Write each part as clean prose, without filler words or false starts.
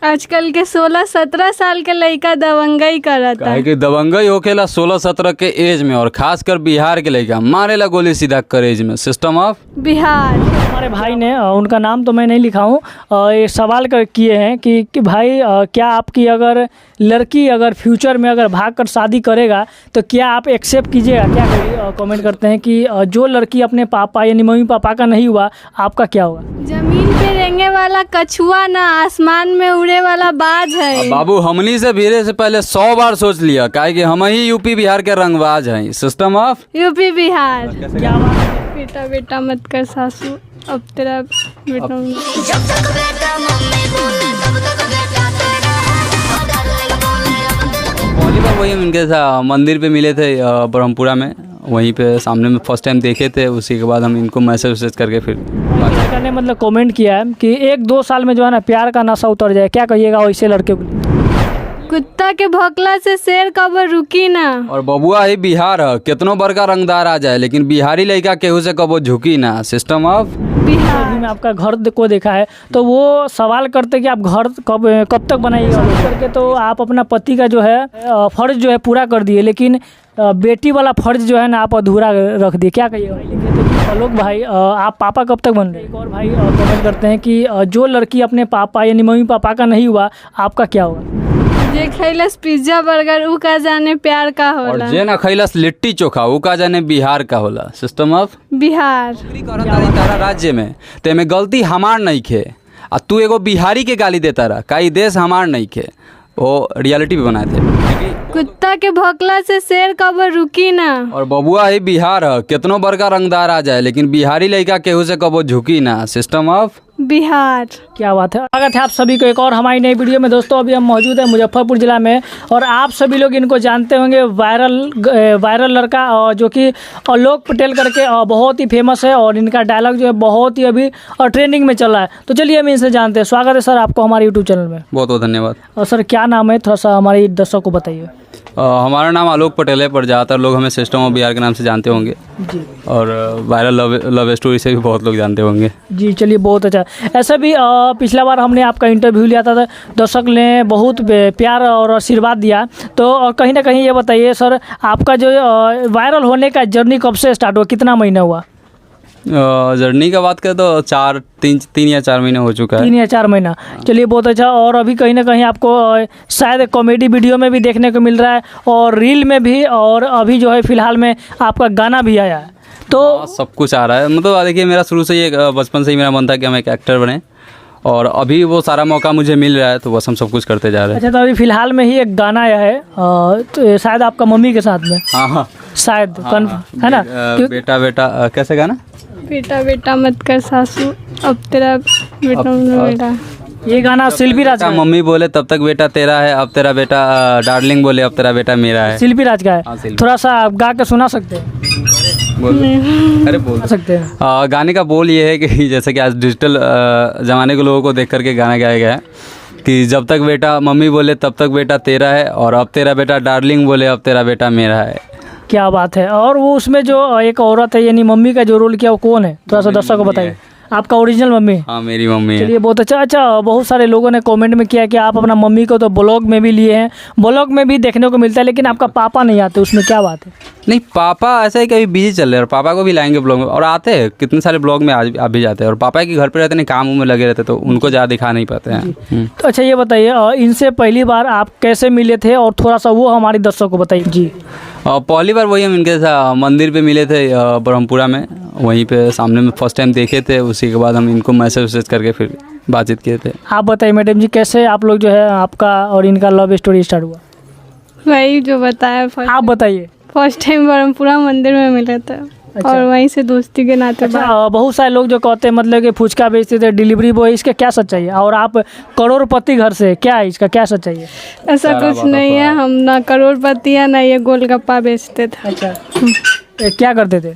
आजकल के 16-17 साल के लड़का दबंगई करता काहे कि दबंगई होखेला 16-17 के एज में, और खासकर बिहार के लड़का मारेला गोली सीधा करेज में। System of Bihar. हमारे भाई ने उनका नाम तो मैं नहीं लिखा हूँ, ये सवाल किए हैं कि भाई क्या आपकी अगर लड़की अगर फ्यूचर में अगर भाग कर शादी करेगा तो क्या आप एक्सेप्ट कीजिएगा? क्या करिए कमेंट करते हैं कि जो लड़की अपने पापा यानी मम्मी पापा का नहीं हुआ, आपका क्या होगा? जमीन पे रेंगे वाला कछुआ ना आसमान में उड़े वाला बाज है। बाबू हमनी से भीड़े से पहले 100 बार सोच लिया, काहे कि हम ही यूपी बिहार के रंगबाज हैं। System of UP Bihar. क्या बात है? बेटा बेटा मत कर सासू, अब तेरा बेटा। पहली बार वही हम इनके साथ मंदिर पे मिले थे ब्रह्मपुरा में, वहीं पे सामने में फर्स्ट टाइम देखे थे। उसी के बाद हम इनको मैसेज करके फिर लड़का ने मतलब कमेंट किया है कि 1-2 साल में जो है ना प्यार का नशा उतर जाए, क्या कहिएगा वैसे लड़के को? कुत्ता के भौंकला से शेर कब रुकी ना। और बबुआ ही बिहार है, कितनों बड़का रंगदार आ जाए लेकिन बिहारी लड़का केहू से कबो झुकी ना। System of Bihar. में आपका घर को देखा है तो वो सवाल करते कि आप घर कब तक बनाइएगा करके, तो आप अपना पति का जो है फर्ज जो है पूरा कर दिए, लेकिन बेटी वाला फर्ज जो है ना आप अधूरा रख दिए। क्या कहिएगा? आलोक भाई आप पापा कब तक बन रहे? एक और भाई कमेंट करते हैं कि जो लड़की अपने पापा यानी मम्मी पापा का नहीं हुआ, आपका क्या होगा? जे खैलस पिज्जा बर्गर ऊ का जाने प्यार का और होला। जे ना खैलस लिट्टी चोखा ऊ का जाने बिहार का होला। System of Bihar. तारा राज्य में ते में गलती हमार नहीं खे, आ तू एगो बिहारी के गाली देता रहा, का देश हमार नहीं खे। वो रियलिटी भी बनाए थे। कुत्ता के भौंकला से शेर कब रुकी ना। और बबुआ ही बिहार है, कितनों बड़का रंगदार आ जाए लेकिन बिहारी लड़का केहू से कबो झुकी ना। System of Bihar. क्या बात है। स्वागत है आप सभी को एक और हमारी नई वीडियो में। दोस्तों अभी हम मौजूद हैं मुजफ्फरपुर ज़िला में, और आप सभी लोग इनको जानते होंगे, वायरल लड़का जो कि आलोक पटेल करके बहुत ही फेमस है, और इनका डायलॉग जो है बहुत ही अभी ट्रेंडिंग में चल रहा है। तो चलिए हम इनसे जानते हैं। स्वागत है सर आपको हमारे यूट्यूब चैनल में। बहुत बहुत धन्यवाद। और सर क्या नाम है, थोड़ा सा हमारे दर्शकों को बताइए। हमारा नाम आलोक पटेल है, पर ज़्यादातर लोग हमें सिस्टम ऑफ बिहार के नाम से जानते होंगे जी, और वायरल लव स्टोरी से भी बहुत लोग जानते होंगे जी। चलिए बहुत अच्छा। ऐसा भी पिछला बार हमने आपका इंटरव्यू लिया था, दर्शक ने बहुत प्यार और आशीर्वाद दिया। तो कहीं ना कहीं ये बताइए सर, आपका जो वायरल होने का जर्नी कब से स्टार्ट हुआ, कितना महीना हुआ? जर्नी का बात करें तो 3 या 4 महीने हो चुका है। 3 या 4 महीना। चलिए बहुत अच्छा। और अभी कहीं ना कहीं आपको शायद कॉमेडी वीडियो में भी देखने को मिल रहा है, और रील में भी, और अभी जो है फिलहाल में आपका गाना भी आया है। तो सब कुछ आ रहा है। मतलब देखिए, मेरा शुरू से ही बचपन से ही मेरा मन था कि हम एक एक्टर बने, और अभी वो सारा मौका मुझे मिल रहा है, तो बस हम सब कुछ करते जा रहे हैं। अच्छा, तो अभी फिलहाल में ही एक गाना आया है, तो शायद आपका मम्मी के साथ में। हाँ शायद है ना? बेटा बेटा कैसे गाना? बेटा बेटा मत कर सासू, अब तेरा बेटा। ये गाना शिल्पी राज का है। मम्मी बोले तब तक बेटा तेरा है, अब तेरा बेटा डार्लिंग बोले अब तेरा बेटा मेरा है। शिल्पी राज का है। हाँ, शिल्पी। थोड़ा सा आप गा के सुना सकते हैं? अरे बोल सकते हैं। गाने का बोल ये है कि जैसे कि आज डिजिटल ज़माने के लोगों को देख करके गाना गाया गया है कि जब तक बेटा मम्मी बोले तब तक बेटा तेरा है, और अब तेरा बेटा डार्लिंग बोले अब तेरा बेटा मेरा है। क्या बात है। और वो उसमें जो एक औरत है यानी मम्मी का जो रोल किया वो कौन है, थोड़ा सा दर्शक को बताइए। आपका ओरिजिनल मम्मी? हाँ, मेरी मम्मी है। चलिए बहुत अच्छा। बहुत सारे लोगों ने कमेंट में किया कि आप अपना मम्मी को तो ब्लॉग में भी लिए हैं, ब्लॉग में भी देखने को मिलता है, लेकिन आपका पापा नहीं आते, उसमें क्या बात है? नहीं, पापा ऐसा ही कभी बिजी चल रहे हैं, और पापा को भी लाएंगे ब्लॉग में, और आते हैं कितने सारे ब्लॉग में आज भी जाते हैं, और पापा के घर पे रहते नहीं, काम में लगे रहते, तो उनको ज़्यादा दिखा नहीं पाते हैं। तो अच्छा ये बताइए, इनसे पहली बार आप कैसे मिले थे, और थोड़ा सा वो हमारे दर्शकों को बताइए। जी, पहली बार वही हम इनके साथ मंदिर पे मिले थे ब्रह्मपुरा में, वहीं पे सामने में फर्स्ट टाइम देखे थे। उसी के बाद हम इनको मैसेज करके फिर बातचीत किए थे। आप बताइए मैडम जी, कैसे आप लोग जो है आपका और इनका लव स्टोरी स्टार्ट हुआ? वही जो बताया, आप बताइए। फर्स्ट टाइम ब्रह्मपुरा मंदिर में मिले थे। अच्छा। और वहीं से दोस्ती के नाते। अच्छा, बहुत सारे लोग जो कहते हैं मतलब कि फुचका बेचते थे, डिलीवरी बॉय, इसका क्या सच्चाई है? और आप करोड़पति घर से, क्या है इसका क्या सच्चाई है? ऐसा कुछ नहीं है, हम ना करोड़पति है ना ये गोलगप्पा बेचते थे। अच्छा, क्या करते थे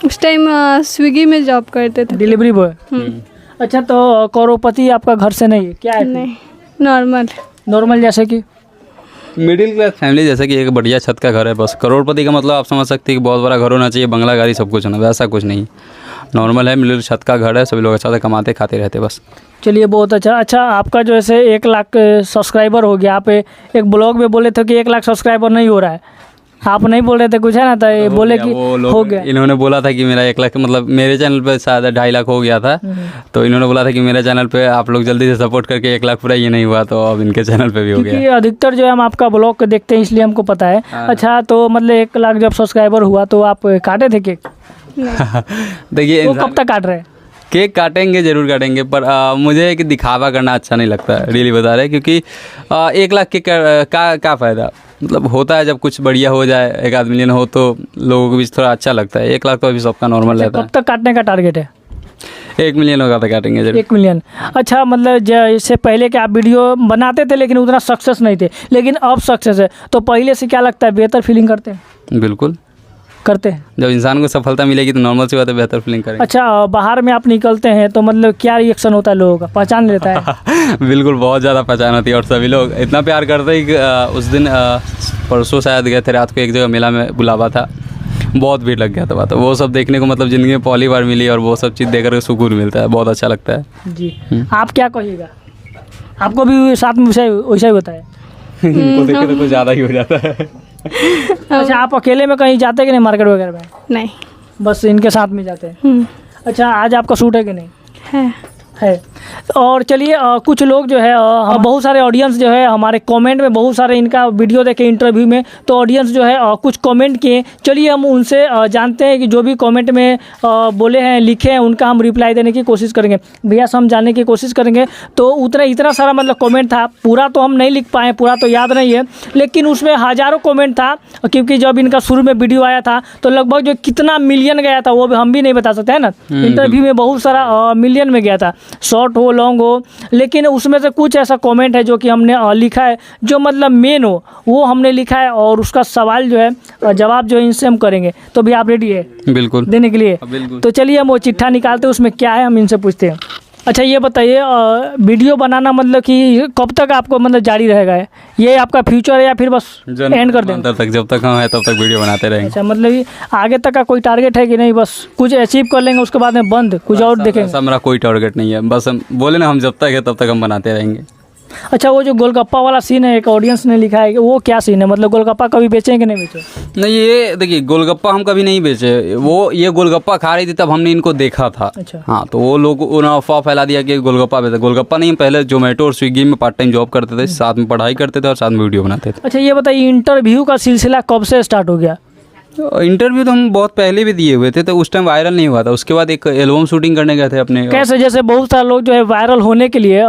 उस टाइम? स्विगी में जॉब करते थे, डिलीवरी बॉय। अच्छा, तो करोड़पति आपका घर से नहीं है, क्या है? नहीं, नॉर्मल। नॉर्मल जैसे कि मिडिल क्लास फैमिली, जैसे कि एक बढ़िया छत का घर है बस। करोड़पति का मतलब आप समझ सकते हैं कि बहुत बड़ा घर होना चाहिए, बंगला गाड़ी सब कुछ होना, वैसा कुछ नहीं। नॉर्मल है, मिडिल छत का घर है, सभी लोग अच्छा से कमाते खाते रहते बस। चलिए बहुत अच्छा। आपका जो ऐसे 1 लाख सब्सक्राइबर हो गया, आप एक ब्लॉग में बोले थे कि 1 लाख सब्सक्राइबर नहीं हो रहा है, आप नहीं बोल रहे थे कुछ है ना, तो ये बोले कि हो गया। इन्होंने बोला था कि मेरा 1 लाख मतलब मेरे चैनल पे शायद 2.5 लाख हो गया था, तो इन्होंने बोला था कि मेरे चैनल पे आप लोग जल्दी से सपोर्ट करके 1 लाख पूरा, ये नहीं हुआ, तो अब इनके चैनल पे भी हो गया। क्योंकि अधिकतर जो है हम आपका ब्लॉग को देखते हैं इसलिए हमको पता है। अच्छा, तो मतलब 1 लाख जब सब्सक्राइबर हुआ तो आप काटे थे केक? देखिए वो कब तक काट रहे हैं? केक काटेंगे, जरूर काटेंगे, पर मुझे एक दिखावा करना अच्छा नहीं लगता है, रियली बता रहे, क्योंकि 1 लाख के क्या फ़ायदा, मतलब होता है जब कुछ बढ़िया हो जाए, 1 मिलियन हो तो लोगों को भी थोड़ा अच्छा लगता है। 1 लाख तो अभी सबका नॉर्मल रहता है। कब तक काटने का टारगेट है? 1 मिलियन होगा तो काटेंगे जरूर। 1 मिलियन। अच्छा, मतलब इससे पहले कि आप वीडियो बनाते थे लेकिन उतना सक्सेस नहीं थे, लेकिन अब सक्सेस है, तो पहले से क्या लगता है, बेहतर फीलिंग करते हैं? बिल्कुल करते हैं। जब इंसान को सफलता मिलेगी तो नॉर्मल सी बात है, बेहतर फीलिंग करेंगे। अच्छा, बाहर में आप निकलते हैं तो मतलब क्या रिएक्शन होता है लोगों का, पहचान लेता है? बिल्कुल, बहुत ज़्यादा पहचान होती है, और सभी लोग इतना प्यार करते हैं कि उस दिन परसों शायद गए थे रात को, एक जगह मेला में बुलावा था, बहुत भीड़ लग गया था, तो वो सब देखने को मतलब ज़िंदगी में पहली बार मिली, और वो सब चीज़ देख कर सुकून मिलता है, बहुत अच्छा लगता है जी। आप क्या कहिएगा? आपको भी साथ में वैसा ही होता है? इनको देख के तो कुछ ज़्यादा ही हो जाता है। अच्छा, आप अकेले में कहीं जाते हैं कि नहीं, मार्केट वगैरह में? नहीं। बस इनके साथ में जाते हैं। अच्छा, आज आपका शूट है कि नहीं? है। और चलिए, कुछ लोग जो है बहुत सारे ऑडियंस जो है हमारे कमेंट में, बहुत सारे इनका वीडियो देखे इंटरव्यू में, तो ऑडियंस जो है कुछ कमेंट किए। चलिए हम उनसे जानते हैं कि जो भी कमेंट में बोले हैं, लिखे हैं, उनका हम रिप्लाई देने की कोशिश करेंगे। भैया से हम जानने की कोशिश करेंगे। तो इतना सारा मतलब कमेंट था, पूरा तो हम नहीं लिख पाए, पूरा तो याद नहीं है, लेकिन उसमें हज़ारों कमेंट था, क्योंकि जब इनका शुरू में वीडियो आया था तो लगभग जो कितना मिलियन गया था वो भी हम भी नहीं बता सकते हैं ना। इंटरव्यू में बहुत सारा मिलियन में गया था, शॉर्ट हो लॉन्ग हो, लेकिन उसमें से कुछ ऐसा कमेंट है जो कि हमने लिखा है, जो मतलब मेन हो वो हमने लिखा है, और उसका सवाल जो है जवाब जो है इनसे हम करेंगे। तो भी आप रेडी है बिल्कुल देने के लिए? बिल्कुल। तो चलिए हम वो चिट्ठा निकालते हैं, उसमें क्या है हम इनसे पूछते हैं। अच्छा, ये बताइए, वीडियो बनाना मतलब कि कब तक आपको मतलब जारी रहेगा, ये आपका फ्यूचर है या फिर बस एंड कर देंगे? तक, जब तक हम हैं तब तक वीडियो बनाते रहेंगे। अच्छा, मतलब ये आगे तक का कोई टारगेट है कि नहीं, बस कुछ अचीव कर लेंगे उसके बाद में बंद, कुछ और देखेंगे? ऐसा मेरा कोई टारगेट नहीं है, बस हम बोले ना, हम जब तक है तब तक हम बनाते रहेंगे। अच्छा, वो जो गोलगप्पा वाला सीन है, एक ऑडियंस ने लिखा है कि वो क्या सीन है, मतलब गोलगप्पा कभी बेचें कि नहीं बेचें? नहीं, ये देखिए, गोलगप्पा हम कभी नहीं बेचे, वो ये गोलगप्पा खा रही थी तब हमने इनको देखा था। अच्छा। हाँ, तो वो लोग उन्होंने अफवाह फैला दिया कि गोलगप्पा बेचते। गोलगप्पा नहीं, पहले जोमेटो और स्विगी में पार्ट टाइम जॉब करते थे, साथ में पढ़ाई करते थे और साथ में वीडियो बनाते थे। अच्छा, ये बताइए, इंटरव्यू का सिलसिला कब से स्टार्ट हो गया? इंटरव्यू तो हम बहुत पहले भी दिए हुए थे, तो उस टाइम वायरल नहीं हुआ था। उसके बाद एक एल्बम शूटिंग करने गए थे अपने। कैसे, जैसे बहुत सारे लोग जो है वायरल होने के लिए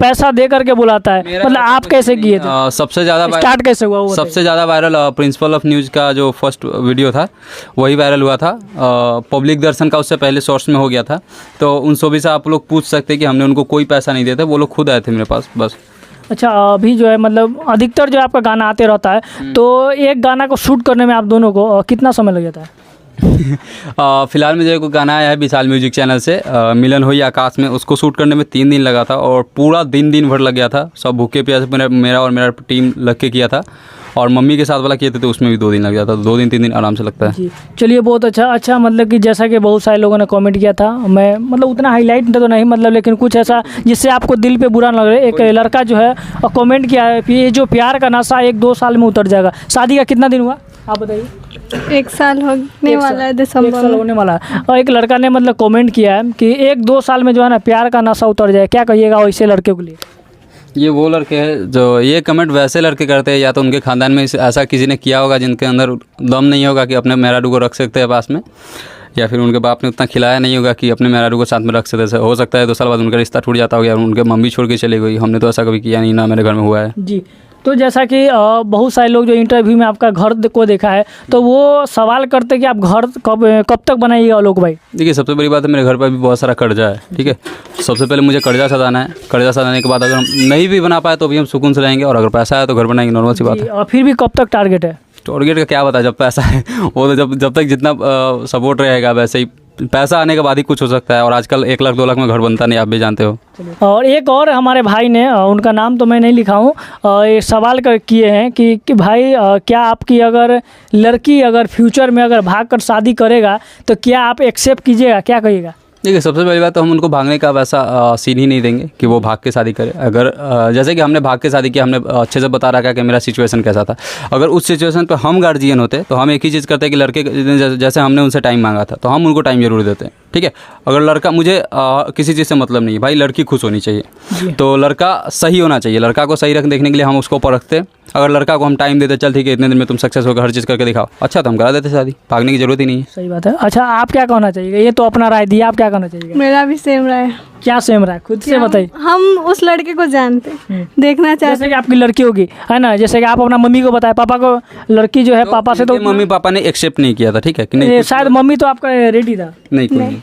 पैसा दे करके बुलाता है, मतलब आप कैसे किए थे? सबसे ज़्यादा स्टार्ट कैसे हुआ? सबसे ज़्यादा वायरल प्रिंसिपल ऑफ न्यूज़ का जो फर्स्ट वीडियो था वही वायरल हुआ था। पब्लिक दर्शन का उससे पहले शॉर्ट्स में हो गया था। तो उन सभी से आप लोग पूछ सकते हैं कि हमने उनको कोई पैसा नहीं दिया था, वो लोग खुद आए थे मेरे पास बस। अच्छा, अभी जो है मतलब अधिकतर जो आपका गाना आते रहता है, तो एक गाना को शूट करने में आप दोनों को कितना समय लग जाता है? फिलहाल में जो एक गाना आया है विशाल म्यूजिक चैनल से, मिलन हुई आकाश में, उसको शूट करने में 3 दिन लगा था, और पूरा दिन भर लग गया था। सब भूखे प्यासे मेरा और मेरा टीम लग के किया था, और मम्मी के साथ वाला किए थे तो उसमें भी 2 दिन लग जाता, तो 2 दिन 3 दिन आराम से लगता है। जी, चलिए बहुत अच्छा, मतलब कि जैसा कि बहुत सारे लोगों ने कमेंट किया था, मैं मतलब उतना हाईलाइट तो नहीं, मतलब लेकिन कुछ ऐसा जिससे आपको दिल पे बुरा न लग रहा है। एक लड़का जो है कमेंट किया है कि ये जो प्यार का नशा 1-2 साल में उतर जाएगा। शादी का कितना दिन हुआ आप बताइए? 1 साल होने वाला है, दिसंबर 1 साल होने वाला है। और एक लड़का ने मतलब कमेंट किया है कि 1-2 साल में जो है ना प्यार का नशा उतर जाए, क्या कहिएगा वैसे लड़के के लिए? ये वो लड़के हैं जो ये कमेंट वैसे लड़के करते हैं, या तो उनके खानदान में ऐसा किसी ने किया होगा जिनके अंदर दम नहीं होगा कि अपने मेहरारू को रख सकते हैं पास में, या फिर उनके बाप ने उतना खिलाया नहीं होगा कि अपने मेहरारू को साथ में रख सकते। हो सकता है 2 साल बाद उनका रिश्ता टूट जाता होगा, उनके मम्मी छोड़ के चली गई। हमने तो ऐसा कभी किया नहीं, ना मेरे घर में हुआ है। जी, तो जैसा कि बहुत सारे लोग जो इंटरव्यू में आपका घर को देखा है, तो वो सवाल करते हैं कि आप घर कब तक बनाइएगा लोग भाई? देखिए, सबसे बड़ी बात है मेरे घर पर भी बहुत सारा कर्जा है, ठीक है। सबसे पहले मुझे कर्जा सधाना है। कर्जा सधाने के बाद अगर हम नहीं भी बना पाए तो भी हम सुकून से रहेंगे, और अगर पैसा है तो घर बनाएंगे, नॉर्मल सी बात है। और फिर भी कब तक टारगेट है? टारगेट का क्या बता, जब पैसा है वो तो जब तक जितना सपोर्ट रहेगा वैसे ही पैसा आने के बाद ही कुछ हो सकता है, और आजकल 1 लाख 2 लाख में घर बनता नहीं, आप भी जानते हो। और एक और हमारे भाई ने उनका नाम तो मैं नहीं लिखा हूँ, ये सवाल किए हैं कि भाई क्या आपकी अगर लड़की अगर फ्यूचर में अगर भाग कर शादी करेगा तो क्या आप एक्सेप्ट कीजिएगा, क्या कहिएगा? देखिए, सबसे पहली बात तो हम उनको भागने का वैसा सीन ही नहीं देंगे कि वो भाग के शादी करे। अगर जैसे कि हमने भाग के शादी किया, हमने अच्छे से बता रखा कि मेरा सिचुएशन कैसा था। अगर उस सिचुएशन पे हम गार्जियन होते तो हम एक ही चीज़ करते कि लड़के जैसे हमने उनसे टाइम मांगा था तो हम उनको टाइम जरूर देते, ठीक है। अगर लड़का, मुझे किसी चीज़ से मतलब नहीं है भाई, लड़की खुश होनी चाहिए, तो लड़का सही होना चाहिए। लड़का को सही देखने के लिए हम उसको परखते। अगर लड़का को हम टाइम देते, चल ठीक है इतने दिन में तुम सक्सेस होकर हर चीज़ करके दिखाओ, अच्छा तो हम करा देते शादी, भागने की जरूरत ही नहीं है। सही बात है। अच्छा, आप क्या कहना चाहिए? ये तो अपना राय दिया, आप क्या कहना चाहिए? मेरा भी सेम राय है। क्या सेम राय, खुद से बताइए। हम उस लड़के को जानते, देखना चाहते। जैसे कि आपकी लड़की होगी, है ना, जैसे कि आप अपना मम्मी को बताए, पापा को, लड़की जो है पापा से तो मम्मी पापा ने एक्सेप्ट नहीं किया था, ठीक है कि नहीं? शायद मम्मी तो आपका रेडी था, नहीं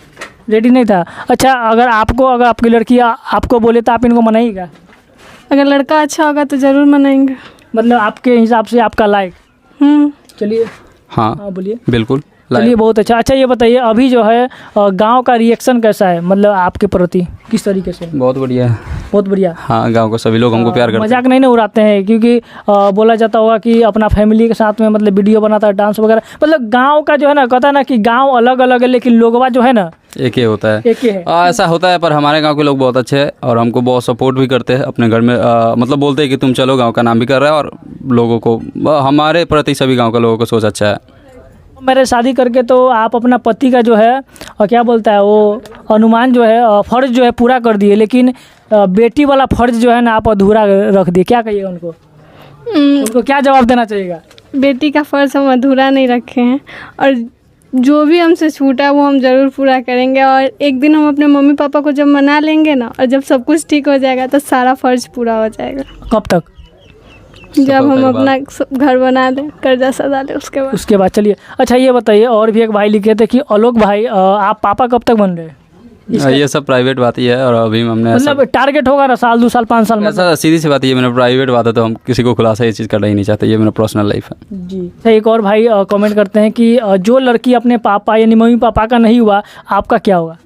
रेडी नहीं था। अच्छा, अगर आपकी लड़की आपको बोले तो आप इनको मनाइएगा? अगर लड़का अच्छा होगा तो जरूर मनाएंगे, मतलब आपके हिसाब से आपका लाइक। चलिए, हाँ बोलिए। बिल्कुल, चलिए, बहुत अच्छा। अच्छा, ये बताइए अभी जो है गांव का रिएक्शन कैसा है, मतलब आपके प्रति किस तरीके से? बहुत बढ़िया है, बहुत बढ़िया। हाँ, गांव को सभी लोग हमको प्यार करते हैं। मजाक नहीं ना उड़ाते हैं, क्योंकि बोला जाता होगा कि अपना फैमिली के साथ में मतलब वीडियो बनाता है, डांस वगैरह, मतलब गांव का जो है ना, कहता है ना कि गांव अलग अलग है लेकिन लोगवा जो है ना एक ही होता है। एक ही है। ऐसा होता है, पर हमारे गांव के लोग बहुत अच्छे हैं और हमको बहुत सपोर्ट भी करते हैं अपने घर में। मतलब बोलते हैं कि तुम चलो, गांव का नाम भी कर रहा है, और लोगों को, हमारे प्रति सभी गांव के लोगों को सोच अच्छा है। मेरे शादी करके तो आप अपना पति का जो है और क्या बोलता है वो अनुमान जो है फ़र्ज़ जो है पूरा कर दिए, लेकिन बेटी वाला फ़र्ज़ जो है ना आप अधूरा रख दिए, क्या कहिएगा उनको? उनको क्या जवाब देना चाहिएगा? बेटी का फ़र्ज़ हम अधूरा नहीं रखे हैं, और जो भी हमसे छूटा वो हम ज़रूर पूरा करेंगे। और एक दिन हम अपने मम्मी पापा को जब मना लेंगे ना, और जब सब कुछ ठीक हो जाएगा तो सारा फ़र्ज़ पूरा हो जाएगा। कब तक? जब हम अपना घर बना लें, कर्जा सदा लें, उसके बाद। चलिए, अच्छा ये बताइए, और भी एक भाई लिखे थे कि आलोक भाई आप पापा कब तक बन रहे हैं? ये सब प्राइवेट बात ही है, और अभी हमने मतलब टारगेट होगा ना, साल 2 साल 5 साल में? ऐसा सीधी सी बात है, ये मेरा प्राइवेट बात है, तो हम किसी को खुलासा ये चीज़ करना ही नहीं चाहते, ये मेरा पर्सनल लाइफ है जी। अच्छा, एक और भाई कमेंट करते हैं कि जो लड़की अपने पापा यानी मम्मी पापा का नहीं हुआ, आपका क्या होगा?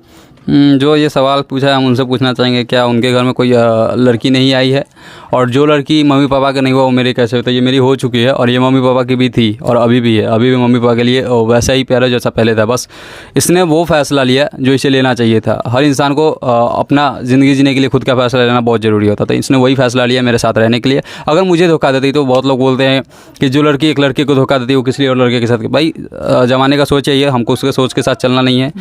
जो ये सवाल पूछा है, हम उनसे पूछना चाहेंगे क्या उनके घर में कोई लड़की नहीं आई है, और जो लड़की मम्मी पापा का नहीं हुआ वो मेरी कैसे होता है? ये मेरी हो चुकी है, और ये मम्मी पापा की भी थी और अभी भी है। अभी भी मम्मी पापा के लिए वैसा ही प्यारा जैसा पहले था, बस इसने वो फैसला लिया जो इसे लेना चाहिए था। हर इंसान को अपना ज़िंदगी जीने के लिए खुद का फैसला लेना बहुत ज़रूरी होता था। इसने वही फैसला लिया मेरे साथ रहने के लिए। अगर मुझे धोखा देती, तो बहुत लोग बोलते हैं कि जो लड़की एक लड़के को धोखा देती है वो किसी और लड़के के साथ। भाई ज़माने का सोच है ये, हमको उसके सोच के साथ चलना नहीं है।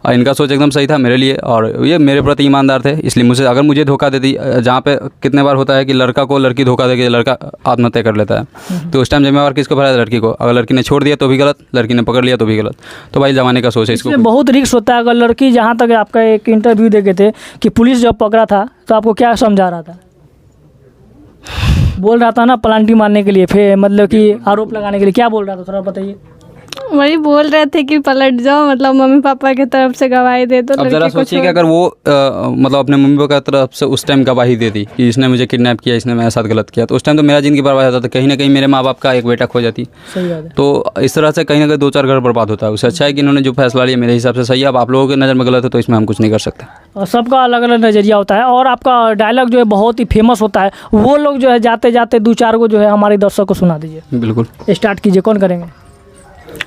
इनका सोच एकदम सही था मेरे लिए, और ये मेरे प्रति ईमानदार थे, इसलिए मुझे धोखा देती, जहाँ पे कितने बार होता है कि लड़का को लड़की धोखा देके लड़का आत्महत्या कर लेता है, तो उस टाइम जिम्मेवार किसको भरा? लड़की को। अगर लड़की ने छोड़ दिया तो भी गलत, लड़की ने पकड़ लिया तो भी गलत। तो भाई ज़माने का सोच है, इसको बहुत रिस्क होता है। अगर लड़की, जहाँ तक आपका एक इंटरव्यू देखे थे कि पुलिस जब पकड़ा था तो आपको क्या समझा रहा था? बोल रहा था ना प्लांटी मारने के लिए, फिर मतलब कि आरोप लगाने के लिए, क्या बोल रहा था थोड़ा बताइए? वही बोल रहे थे कि पलट जाओ, मतलब मम्मी पापा की तरफ से गवाही दे दो। अब जरा सोचिए कि अगर वो मतलब अपने मम्मी पापा की तरफ से उस टाइम गवाही दे दी कि इसने मुझे किडनैप किया, इसने मेरे साथ गलत किया, तो उस टाइम तो मेरा जिंदगी बर्बाद होता था। कहीं ना कहीं मेरे माँ बाप का एक बेटा खो जाती। सही बात है। तो इस तरह से कहीं ना कहीं 2-4 घर बर्बाद होता है। उससे अच्छा है कि इन्होंने जो फैसला लिया मेरे हिसाब से सही है। अब आप लोगों की नज़र में गलत है तो इसमें हम कुछ नहीं कर सकते। और सबका अलग अलग नज़रिया होता है, और आपका डायलॉग जो है बहुत ही फेमस होता है, वो लोग जो है जाते जाते 2-4 को जो है हमारे दर्शक को सुना दीजिए। बिल्कुल, स्टार्ट कीजिए, कौन करेंगे?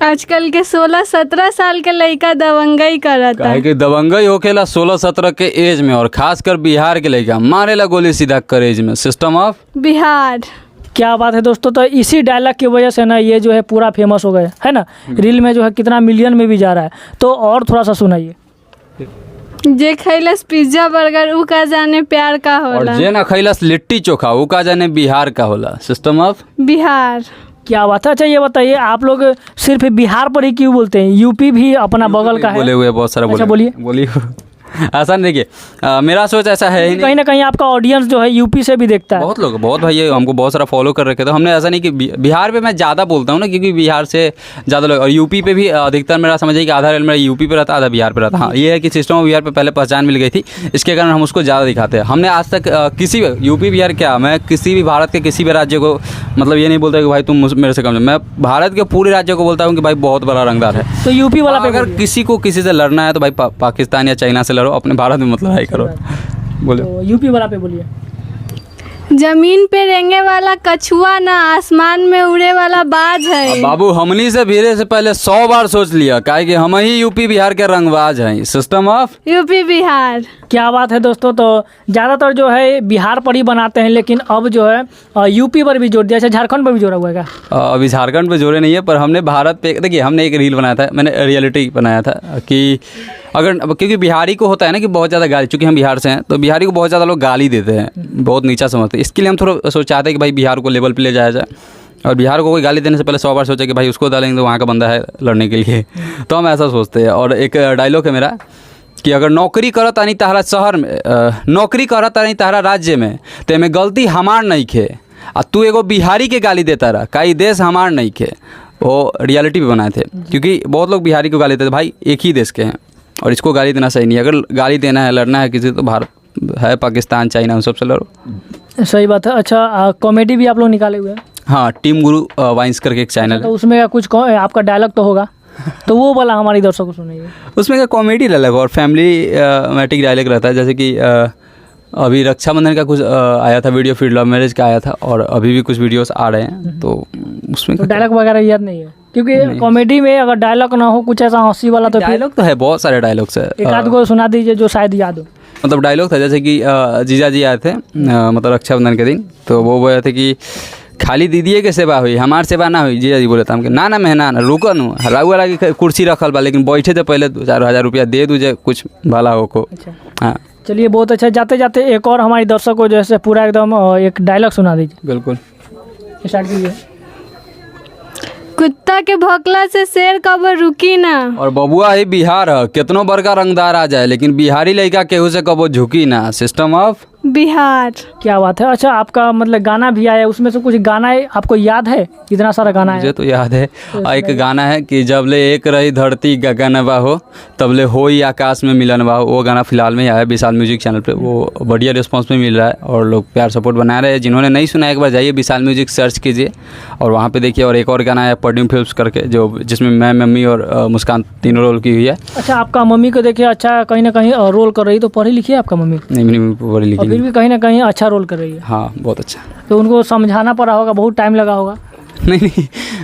आजकल के 16-17 साल के लड़का दबंगई करता है। कि दबंगई होखेला 16-17 के एज में, और खासकर बिहार के लड़का मारेला गोली सीधा करेज में। System of Bihar. क्या बात है दोस्तों, तो इसी डायलॉग की वजह से ना ये जो है पूरा फेमस हो गए, है ना। रील में जो है कितना मिलियन में भी जा रहा है। तो और थोड़ा सा सुनाइए। जे खैलस पिज्जा बर्गर उ का जाने प्यार का होला, और जे ना खैलस लिट्टी चोखा उ का जाने बिहार का होला। System of Bihar. क्या बात है। अच्छा ये बताइए, आप लोग सिर्फ बिहार पर ही क्यों बोलते हैं? यूपी भी अपना बगल का है। बोले हुए बहुत सारा। अच्छा, बोलिए। ऐसा नहीं, देखिए मेरा सोच ऐसा है ही नहीं। कहीं ना कहीं आपका ऑडियंस जो है यूपी से भी देखता है। बहुत लोग, बहुत भाई हमको बहुत सारा फॉलो कर रखे थे। हमने ऐसा नहीं कि बिहार पे मैं ज़्यादा बोलता हूँ ना, क्योंकि बिहार से ज़्यादा लोग, और यूपी पे भी अधिकतर मेरा समझिए कि आधा रेल मेरा यूपी पे रहता, आधा बिहार पे रहता। हाँ, ये है कि सिस्टम ऑफ बिहार पे पहले पहचान मिल गई थी, इसके कारण हम उसको ज़्यादा दिखाते हैं। हमने आज तक किसी भी यूपी बिहार क्या, मैं किसी भी भारत के किसी भी राज्य को मतलब ये नहीं बोलता कि भाई तुम मेरे से कम, मैं भारत के पूरे राज्य को बोलता हूँ कि भाई बहुत बड़ा रंगदार है। तो यूपी वाला पे अगर किसी को किसी से लड़ना है तो भाई पाकिस्तान या चाइना से लड़ो, अपने भारत में मतलब लड़ाई करो। बोलो। तो यूपी वाला पे बोलिए। जमीन पे रेंगे वाला कछुआ ना आसमान में उड़े वाला बाज है। बाबू हमनी से भीड़े से पहले 100 बार सोच लिया, काहे कि हम ही यूपी बिहार के रंगबाज हैं। System of UP Bihar. क्या बात है दोस्तों। तो ज़्यादातर जो है बिहार पर ही बनाते हैं, लेकिन अब जो है यूपी पर भी जोड़ दिया। अच्छा, झारखंड पर भी जोड़ा हुआ है क्या? अभी झारखंड पे जोड़े नहीं है, पर हमने भारत पे, देखिए हमने एक रील बनाया था, मैंने रियलिटी बनाया था कि अगर, क्योंकि बिहारी को होता है ना कि बहुत ज़्यादा गाली, चूँकि हम बिहार से हैं तो बिहारी को बहुत ज़्यादा लोग गाली देते हैं, बहुत नीचा समझते हैं। इसके लिए हम थोड़ा सोचाते हैं कि भाई बिहार को लेवल पे ले जाया जाए, और बिहार को कोई गाली देने से पहले 100 बार सोचा कि भाई उसको डालेंगे तो वहाँ का बंदा है लड़ने के लिए, तो हम ऐसा सोचते हैं। और एक डायलॉग है मेरा कि अगर नौकरी करत आनी तारा शहर में, नौकरी करत आनी तारा राज्य में, तो एमे गलती हमार नहीं खे, आ तू एगो बिहारी के गाली देता रहा, काई देश हमार नहीं खे। वो रियलिटी पे बनाए थे, क्योंकि बहुत लोग बिहारी को गाली देते थे, भाई एक ही देश के हैं और इसको गाली देना सही नहीं है। अगर गाली देना है, लड़ना है किसी, तो भारत है, पाकिस्तान, चाइना, उन सबसे लड़ो। सही बात है। अच्छा, कॉमेडी भी आप लोग निकाले हुए हैं? हाँ, टीम गुरु वाइंस करके एक चैनल है, तो उसमें कुछ आपका डायलॉग तो होगा, तो वो वाला हमारी दर्शकों को सुनाइए। उसमें क्या कॉमेडी डायलॉग और फैमिली मैटिक डायलॉग रहता है। जैसे कि अभी रक्षाबंधन का कुछ आया था वीडियो, फिर लव मैरिज का आया था, और अभी भी कुछ वीडियोस आ रहे हैं, तो उसमें तो डायलॉग वगैरह याद नहीं है, क्योंकि कॉमेडी में अगर डायलॉग ना हो, कुछ ऐसा हंसी वाला, तो फिर डायलॉग तो है, बहुत सारे डायलॉग्स है। एक आध को सुना दीजिए जो शायद याद हो। मतलब डायलॉग था जैसे कि जीजा जी आए थे मतलब रक्षाबंधन के दिन, तो वो बोले थे कि खाली दीदिए के सेवा हुई, हमार सेवा ना हुई। जीजा जी बोले थे हमके, ना ना मेहमान रुको नु, हराऊ वाला की कुर्सी रखल बा, लेकिन बैठे थे पहले 2-4 हज़ार रुपया दे दूजे, कुछ भला हो को। अच्छा, हाँ चलिए बहुत अच्छा। जाते जाते एक और हमारी दर्शक को जैसे पूरा एकदम एक डायलॉग सुना दीजिए। बिल्कुल, स्टार्ट कीजिए। कुत्ता के भौंकला से शेर कब रुकी ना। और बबुआ ही बिहार है, कितनों बड़का रंगदार आ जाए, लेकिन बिहारी लड़का केहू से कबो झुकी ना। System of Bihar. क्या बात है। अच्छा, आपका मतलब गाना भी आया, उसमें से कुछ गाना आपको याद है? इतना सारा गाना है। मुझे तो याद है, एक गाना है कि जब ले एक रही धरती गगनवा हो, तब ले हो ही आकाश में मिलनवा हो। वो गाना फिलहाल में ही आया विशाल म्यूजिक चैनल पे, वो बढ़िया रिस्पॉन्स में मिल रहा है और लोग प्यार सपोर्ट बना रहे हैं। जिन्होंने नहीं सुना एक बार जाइए विशाल म्यूजिक सर्च कीजिए और वहाँ पे देखिए। और एक और गाना है पडियम फिल्म्स करके, जो जिसमें मैं, मम्मी और मुस्कान तीनों रोल की हुई है। अच्छा, आपका मम्मी को देखिए, अच्छा कहीं ना कहीं रोल कर रही, तो पढ़ी लिखी है आपका मम्मी? नहीं, मेरी मम्मी पढ़ी लिखी फिर भी कहीं ना कहीं अच्छा रोल कर रही है। हाँ, बहुत अच्छा। तो उनको समझाना पड़ा होगा, बहुत टाइम लगा होगा? नहीं,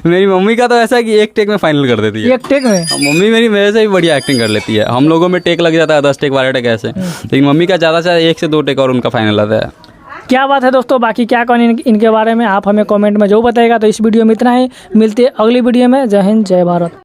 मेरी मम्मी का तो ऐसा है कि एक टेक में फाइनल कर देती है। एक टेक में? मम्मी मेरी मेरे से भी बढ़िया एक्टिंग कर लेती है। हम लोगों में टेक लग जाता है 10 टेक 12 टेक ऐसे, लेकिन मम्मी का ज़्यादा से 1 से 2 टेक और उनका फाइनल आता है। क्या बात है दोस्तों। बाकी क्या कहने इनके बारे में आप हमें कमेंट में जो बताइएगा। तो इस वीडियो में इतना ही, मिलते अगली वीडियो में। जय हिंद, जय भारत।